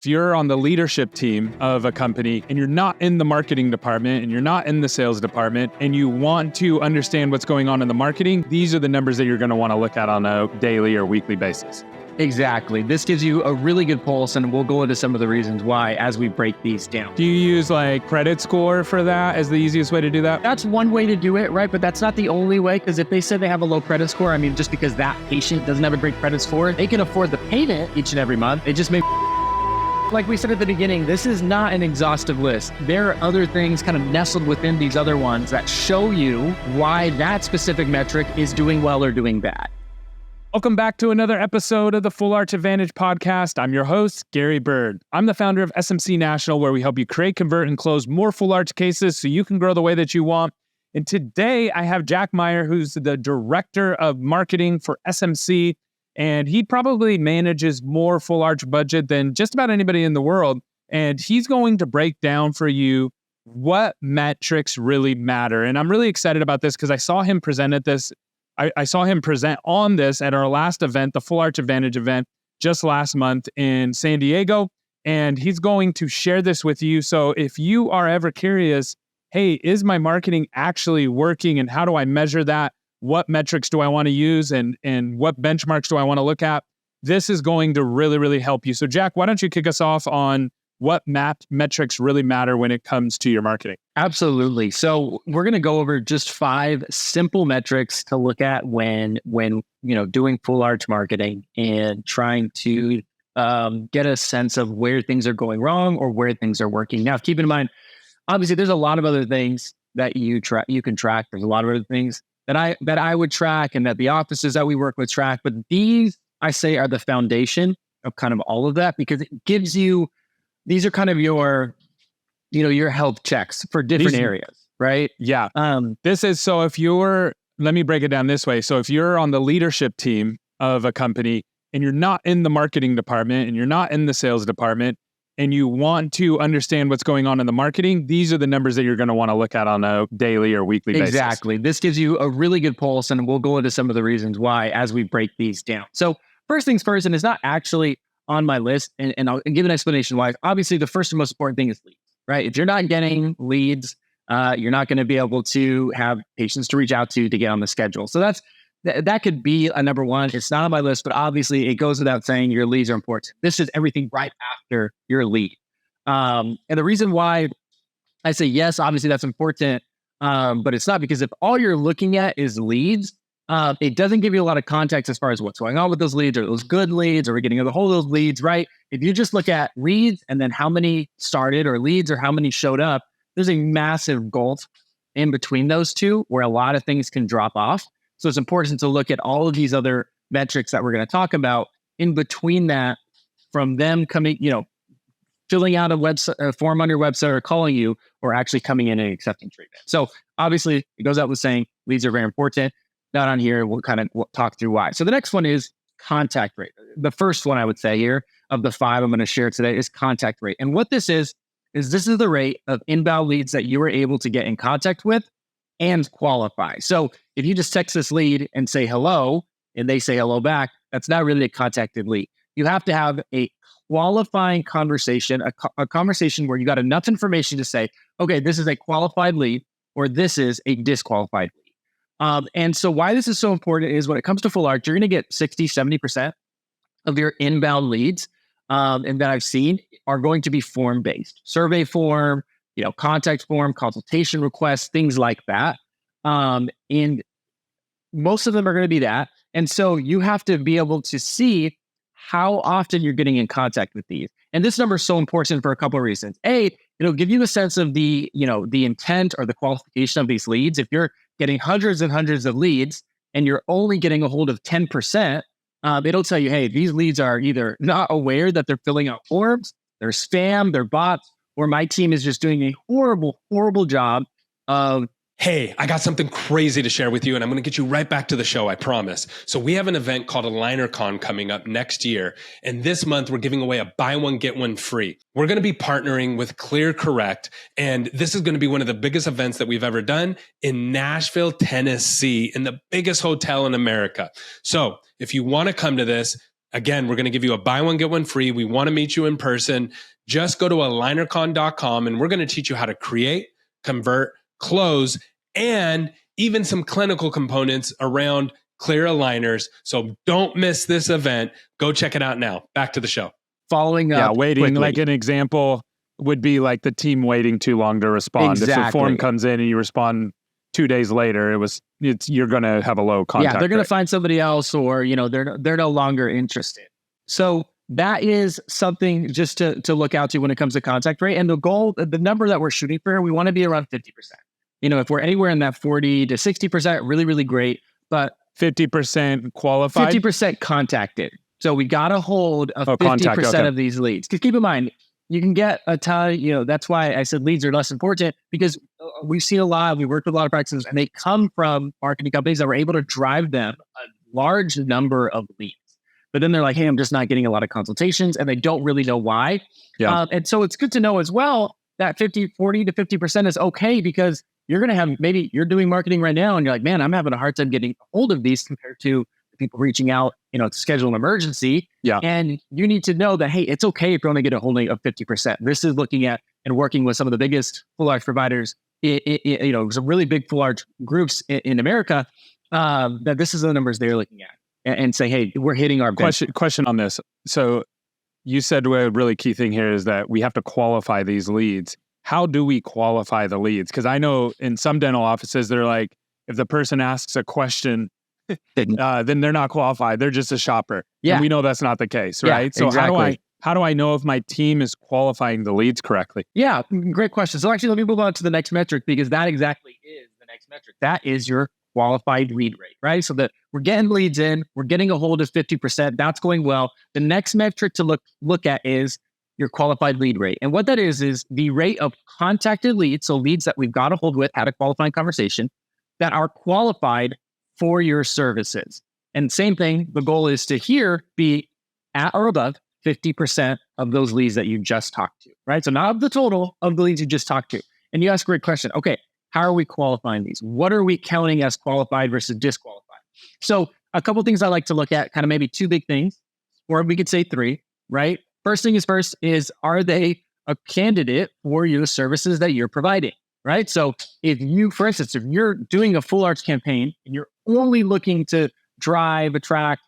If you're on the leadership team of a company and you're not in the marketing department and you're not in the sales department and you want to understand what's going on in the marketing, these are the numbers that you're going to want to look at on a daily or weekly basis. Exactly. This gives you a really good pulse, and we'll go into some of the reasons why as we break these down. Do you use like credit score for that as the easiest way to do that? That's one way to do it, right? But that's not the only way, because if they said they have a low credit score, I mean, just because that patient doesn't have a great credit score, they can afford the payment each and every month. It just may... Like we said at the beginning, this is not an exhaustive list. There are other things kind of nestled within these other ones that show you why that specific metric is doing well or doing bad. Welcome back to another episode of the Full Arch Advantage podcast. I'm your host, Gary Bird. I'm the founder of SMC National, where we help you create, convert, and close more full arch cases so you can grow the way that you want. And today I have Jack Meyers, who's the director of marketing for SMC. And he probably manages more full arch budget than just about anybody in the world. And he's going to break down for you what metrics really matter. And I'm really excited about this because I saw him present at this. I saw him present on this at our last event, the Full Arch Advantage event, just last month in San Diego. And he's going to share this with you. So if you are ever curious, hey, is my marketing actually working and how do I measure that? What metrics do I want to use and what benchmarks do I want to look at? This is going to really, really help you. So Jack, why don't you kick us off on what metrics really matter when it comes to your marketing? Absolutely. So we're going to go over just 5 simple metrics to look at when doing full arch marketing and trying to get a sense of where things are going wrong or where things are working. Now, keep in mind, obviously, there's a lot of other things that you can track. There's a lot of other things that I would track and that the offices that we work with track. But these, I say, are the foundation of kind of all of that, because it gives you, these are kind of your health checks for different areas, right? Yeah. This is, so if you're, let me break it down this way. So if you're on the leadership team of a company and you're not in the marketing department and you're not in the sales department and you want to understand what's going on in the marketing, these are the numbers that you're going to want to look at on a daily or weekly basis. Exactly. This gives you a really good pulse, and we'll go into some of the reasons why as we break these down. So first things first, and it's not actually on my list, and I'll give an explanation why. Obviously, the first and most important thing is leads, right? If you're not getting leads, you're not going to be able to have patients to reach out to get on the schedule. So that could be a number one. It's not on my list, but obviously it goes without saying your leads are important. This is everything right after your lead. And the reason why I say yes, obviously that's important, but it's not, because if all you're looking at is leads, it doesn't give you a lot of context as far as what's going on with those leads. Are those good leads? Are we getting a hold of those leads, right? If you just look at leads and then how many started or leads or how many showed up, there's a massive gulf in between those two where a lot of things can drop off. So it's important to look at all of these other metrics that we're going to talk about in between that, from them coming, filling out a form on your website or calling you, or actually coming in and accepting treatment. So obviously it goes out with saying leads are very important. Not on here. We'll kind of talk through why. So the next one is contact rate. The first one I would say here of the 5 I'm going to share today is contact rate. And what this is this is the rate of inbound leads that you were able to get in contact with and qualify. So if you just text this lead and say hello, and they say hello back, that's not really a contacted lead. You have to have a qualifying conversation, a conversation where you got enough information to say, okay, this is a qualified lead or this is a disqualified lead. And so why this is so important is when it comes to full arch, you're going to get 60, 70% of your inbound leads, and that I've seen, are going to be form-based. Survey form, contact form, consultation requests, things like that. And most of them are going to be that. And so you have to be able to see how often you're getting in contact with these. And this number is so important for a couple of reasons. A, it'll give you a sense of the intent or the qualification of these leads. If you're getting hundreds and hundreds of leads and you're only getting a hold of 10%, it'll tell you, hey, these leads are either not aware that they're filling out forms, they're spam, they're bots, or my team is just doing a horrible, horrible job of, hey, I got something crazy to share with you, and I'm going to get you right back to the show, I promise. So we have an event called AlignerCon coming up next year, and this month we're giving away a buy one, get one free. We're going to be partnering with ClearCorrect, and this is going to be one of the biggest events that we've ever done in Nashville, Tennessee, in the biggest hotel in America. So if you want to come to this, Again, we're going to give you a buy one, get one free. We want to meet you in person. Just go to alignercon.com and we're going to teach you how to create, convert, close, and even some clinical components around clear aligners. So don't miss this event. Go check it out now. Back to the show. Following up. Yeah, waiting, quickly. like an example would be like the team waiting too long to respond. If the form comes in and you respond 2 days later, you're going to have a low contact. Yeah, they're going to rate. find somebody else, or they're no longer interested. So that is something just to look out to when it comes to contact rate. And the goal, the number that we're shooting for, we want to be around 50%. If we're anywhere in that 40 to 60%, really, really great. But 50% qualified, 50% contacted. So we got to hold 50% of these leads. Because keep in mind, you can get a ton, that's why I said leads are less important, because we've seen we worked with a lot of practices, and they come from marketing companies that were able to drive them a large number of leads. But then they're like, hey, I'm just not getting a lot of consultations, and they don't really know why. Yeah. And so it's good to know as well that 40 to 50% is okay, because you're going to have, maybe you're doing marketing right now and you're like, man, I'm having a hard time getting a hold of these compared to people reaching out, to schedule an emergency. Yeah. And you need to know that, hey, it's okay if you only get a holding of 50%. This is looking at and working with some of the biggest full arch providers, some really big full arch groups in America, that this is the numbers they're looking at and say, hey, we're hitting our question on this. So you said a really key thing here is that we have to qualify these leads. How do we qualify the leads? Because I know in some dental offices, they're like, if the person asks a question, then they're not qualified. They're just a shopper. Yeah. And we know that's not the case, right? So exactly. how do I know if my team is qualifying the leads correctly? Yeah, great question. So actually, let me move on to the next metric, because that exactly is the next metric. That is your qualified lead rate, right? So that we're getting leads in, we're getting a hold of 50%. That's going well. The next metric to look at is your qualified lead rate. And what that is the rate of contacted leads, so leads that we've got a hold with, had a qualifying conversation, that are qualified for your services. And same thing, the goal is to be at or above 50% of those leads that you just talked to, right? So not of the total of the leads you just talked to. And you ask a great question. Okay, how are we qualifying these? What are we counting as qualified versus disqualified? So a couple things I like to look at, kind of maybe two big things, or we could say three, right? First thing is are they a candidate for your services that you're providing, right? So if you're doing a full arch campaign and you're only looking to drive, attract,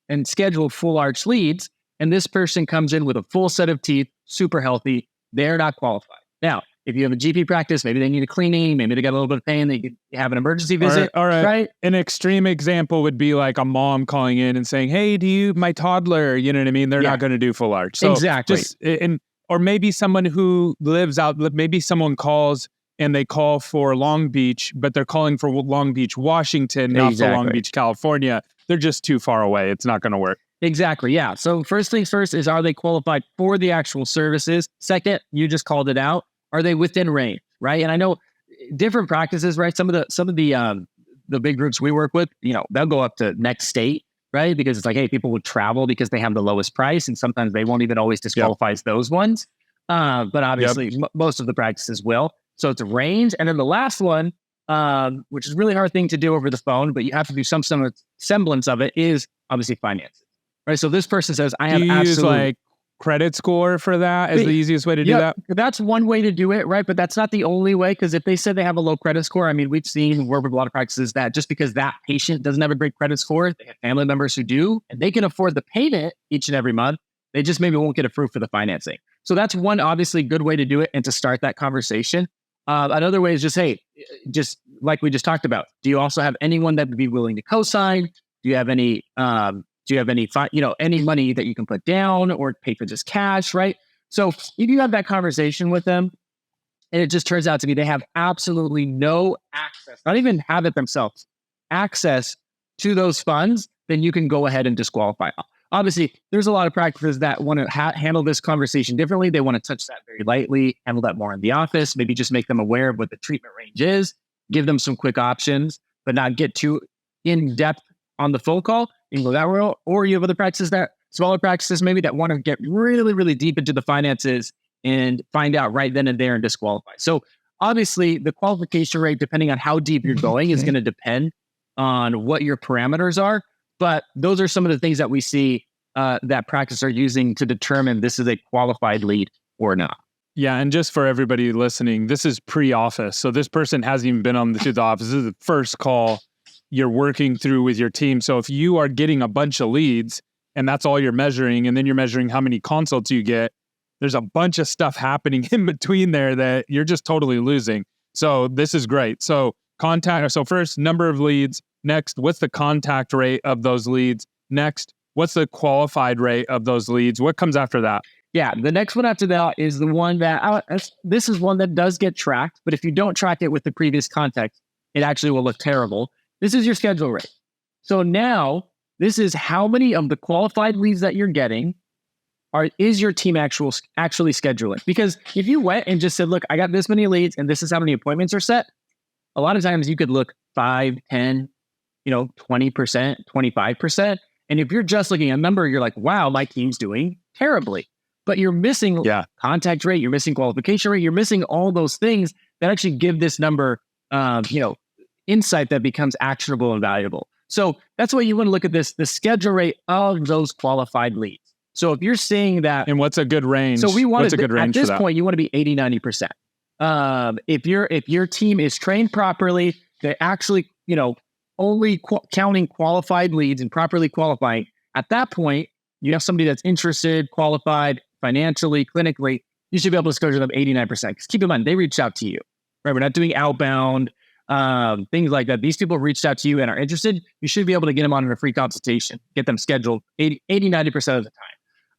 and schedule full arch leads, and this person comes in with a full set of teeth, super healthy, they're not qualified. Now, if you have a GP practice, maybe they need a cleaning, maybe they got a little bit of pain, they could have an emergency visit, right? An extreme example would be like a mom calling in and saying, hey, my toddler, you know what I mean? They're not going to do full arch. So exactly. Or maybe someone who lives out, maybe someone calls and they call for Long Beach, but they're calling for Long Beach, Washington, not for Long Beach, California. They're just too far away. It's not going to work. Exactly. Yeah. So first things first is, are they qualified for the actual services? Second, you just called it out. Are they within range? Right. And I know different practices, right? Some of the big groups we work with, they'll go up to next state, right? Because it's like, hey, people will travel because they have the lowest price, and sometimes they won't even always disqualify those ones. But obviously most of the practices will. So it's a range. And then the last one, which is a really hard thing to do over the phone, but you have to do some semblance of it, is obviously finances. Right. So this person says, I have use like credit score for that as the easiest way to do that? That's one way to do it, right? But that's not the only way, because if they said they have a low credit score, I mean, we've seen work with a lot of practices that just because that patient doesn't have a great credit score, they have family members who do, and they can afford the payment each and every month. They just maybe won't get approved for the financing. So that's one obviously good way to do it and to start that conversation. Another way is just, hey, just like we just talked about, do you also have anyone that would be willing to co-sign? Do you have any any money that you can put down or pay for this cash, right? So if you have that conversation with them and it just turns out to be they have absolutely no access, not even have it themselves, access to those funds, then you can go ahead and disqualify. Obviously, there's a lot of practices that want to handle this conversation differently. They want to touch that very lightly, handle that more in the office, maybe just make them aware of what the treatment range is, give them some quick options, but not get too in-depth on the phone call. You can go that route. Or you have other practices, smaller practices maybe, that want to get really, really deep into the finances and find out right then and there and disqualify. So obviously, the qualification rate, depending on how deep you're going, is going to depend on what your parameters are. But those are some of the things that we see that practice are using to determine this is a qualified lead or not. Yeah, and just for everybody listening, this is pre-office. So this person hasn't even been to the office. This is the first call you're working through with your team. So if you are getting a bunch of leads and that's all you're measuring, and then you're measuring how many consults you get, there's a bunch of stuff happening in between there that you're just totally losing. So this is great. So first, number of leads. Next, what's the contact rate of those leads? Next, what's the qualified rate of those leads? What comes after that? Yeah, the next one after that is the one that, this is one that does get tracked, but if you don't track it with the previous context, it actually will look terrible. This is your schedule rate. So now, this is how many of the qualified leads that you're getting is your team actually scheduling. Because if you went and just said, look, I got this many leads and this is how many appointments are set, a lot of times you could look 5, 10, 20%, 25%. And if you're just looking at a number, you're like, wow, my team's doing terribly. But you're missing contact rate, you're missing qualification rate, you're missing all those things that actually give this number, insight that becomes actionable and valuable. So that's why you want to look at the schedule rate of those qualified leads. So if you're seeing that, and what's a good range? So what's a good range at this point, you want to be 80, 90%. If your team is trained properly, they actually, only counting qualified leads and properly qualifying. At that point, you have somebody that's interested, qualified, financially, clinically, you should be able to schedule them 89%. Because keep in mind, they reached out to you, right? We're not doing outbound, things like that. These people reached out to you and are interested. You should be able to get them on a free consultation, get them scheduled 80, 90% of the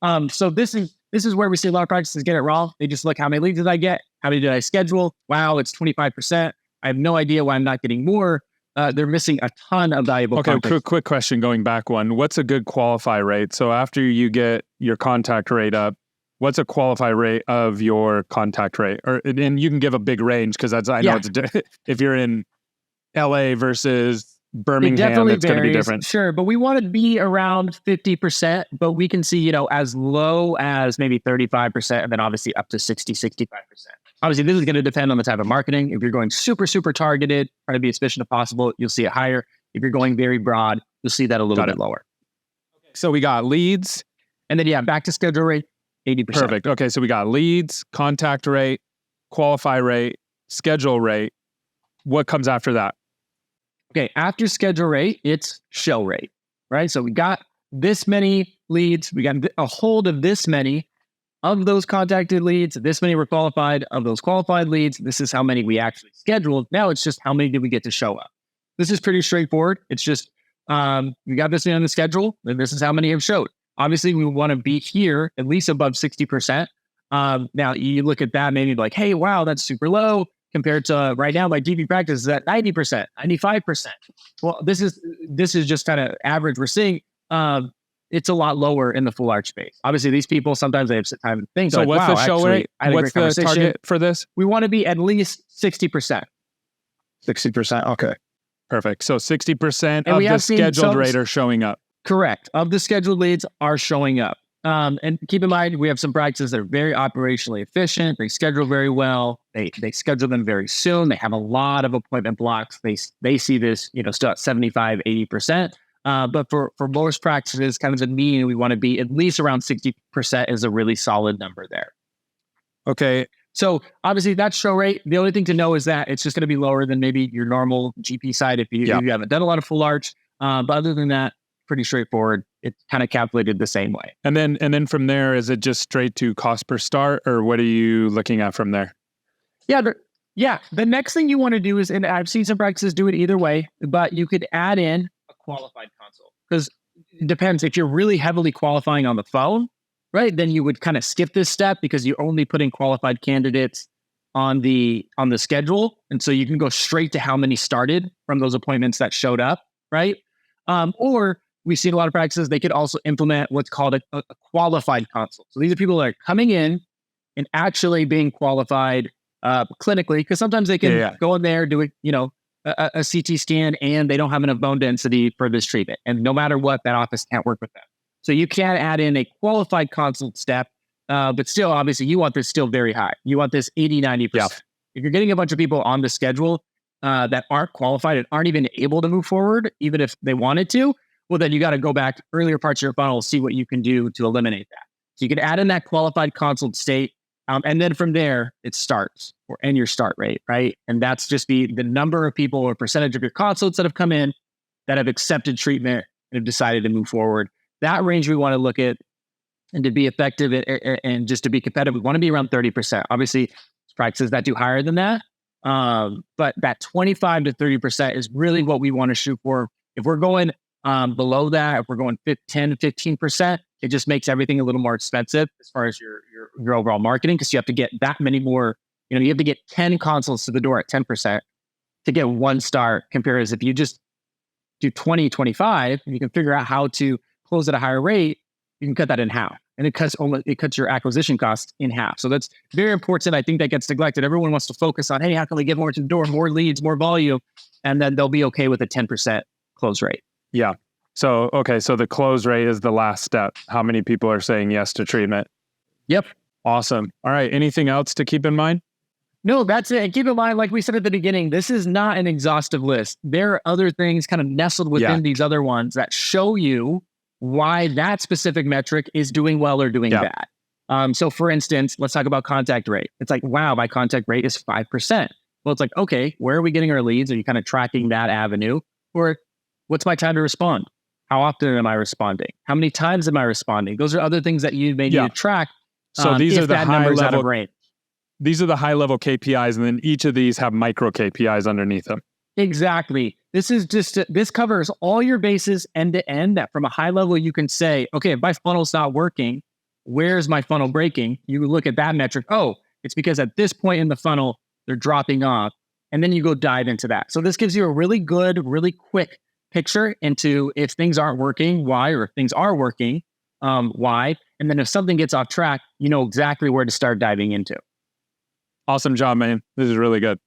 time. So this is where we see a lot of practices get it wrong. They just look, how many leads did I get? How many did I schedule? Wow, it's 25%. I have no idea why I'm not getting more. They're missing a ton of valuable context. Quick question going back one. What's a good qualify rate? So after you get your contact rate up, what's a qualify rate of your contact rate? And you can give a big range because it's if you're in LA versus Birmingham, it's going to be different. Sure, but we want to be around 50%, but we can see, as low as maybe 35% and then obviously up to 60, 65%. Obviously, this is going to depend on the type of marketing. If you're going super, super targeted, try to be as efficient as possible, you'll see it higher. If you're going very broad, you'll see that a little bit lower. So we got leads. And then, back to schedule rate, 80%. Perfect. Okay, so we got leads, contact rate, qualify rate, schedule rate. What comes after that? Okay, after schedule rate, it's show rate, right? So we got this many leads. We got a hold of this many. Of those contacted leads, this many were qualified. Of those qualified leads, this is how many we actually scheduled. Now it's just how many did we get to show up. This is pretty straightforward. It's just, we got this many on the schedule, and this is how many have showed. Obviously, we want to be here at least above 60%. Now, you look at that, maybe like, hey, wow, that's super low compared to right now, my GP practice is at 90%, 95%. Well, this is just kind of average we're seeing. It's a lot lower in the full arch space. Obviously, these people, sometimes they have time to think. So like, what's the show rate? What's the target for this? We want to be at least 60%. 60%. Okay. Perfect. So 60% of the scheduled rate are showing up. Correct. Of the scheduled leads are showing up. And keep in mind, we have some practices that are very operationally efficient. They schedule very well. They schedule them very soon. They have a lot of appointment blocks. They see this, still at 75, 80%. But for most practices, kind of the mean, we want to be at least around 60% is a really solid number there. Okay. So obviously that's show rate. The only thing to know is that it's just going to be lower than maybe your normal GP side if you haven't done a lot of full arch. But other than that, pretty straightforward. It's kind of calculated the same way. And then from there, is it just straight to cost per start, or what are you looking at from there? Yeah. The next thing you want to do is, and I've seen some practices do it either way, but you could add in a qualified consult, because it depends. If you're really heavily qualifying on the phone, right, then you would kind of skip this step because you're only putting qualified candidates on the schedule. And so you can go straight to how many started from those appointments that showed up, right? Or we've seen a lot of practices, they could also implement what's called a qualified consult. So these are people that are coming in and actually being qualified clinically, because sometimes they can go in there, do a CT scan, and they don't have enough bone density for this treatment. And no matter what, that office can't work with them. So you can add in a qualified consult step, but still, obviously, you want this still very high. You want this 80, 90%. Yeah. If you're getting a bunch of people on the schedule that aren't qualified and aren't even able to move forward, even if they wanted to, Well, then you got to go back earlier parts of your funnel, see what you can do to eliminate that. So you can add in that qualified consult state. And then from there, it starts or end your start rate, right? And that's just the number of people or percentage of your consults that have come in that have accepted treatment and have decided to move forward. That range we want to look at. And to be effective and just to be competitive, we want to be around 30%. Obviously, there's practices that do higher than that. But that 25 to 30% is really what we want to shoot for. If we're going below that, if we're going 10 to 15%, it just makes everything a little more expensive as far as your overall marketing, because you have to get that many more, you have to get 10 consults to the door at 10% to get one start, compared as if you just do 20, 25, and you can figure out how to close at a higher rate, you can cut that in half. And it cuts your acquisition costs in half. So that's very important. I think that gets neglected. Everyone wants to focus on, hey, how can we get more to the door, more leads, more volume? And then they'll be okay with a 10% close rate. Yeah. So the close rate is the last step. How many people are saying yes to treatment? Yep. Awesome. All right. Anything else to keep in mind? No, that's it. And keep in mind, like we said at the beginning, this is not an exhaustive list. There are other things kind of nestled within these other ones that show you why that specific metric is doing well or doing bad. So for instance, let's talk about contact rate. It's like, wow, my contact rate is 5%. Well, it's like, okay, where are we getting our leads? Are you kind of tracking that avenue? Or what's my time to respond? How often am I responding? How many times am I responding? Those are other things that you may need to track. So these are the high level range. These are the high level KPIs, and then each of these have micro KPIs underneath them. Exactly. This covers all your bases end to end, that from a high level, you can say, okay, if my funnel's not working, where's my funnel breaking? You look at that metric. Oh, it's because at this point in the funnel, they're dropping off. And then you go dive into that. So this gives you a really good, really quick picture into if things aren't working, why, or if things are working, why. And then if something gets off track, you know exactly where to start diving into. Awesome job, man. This is really good.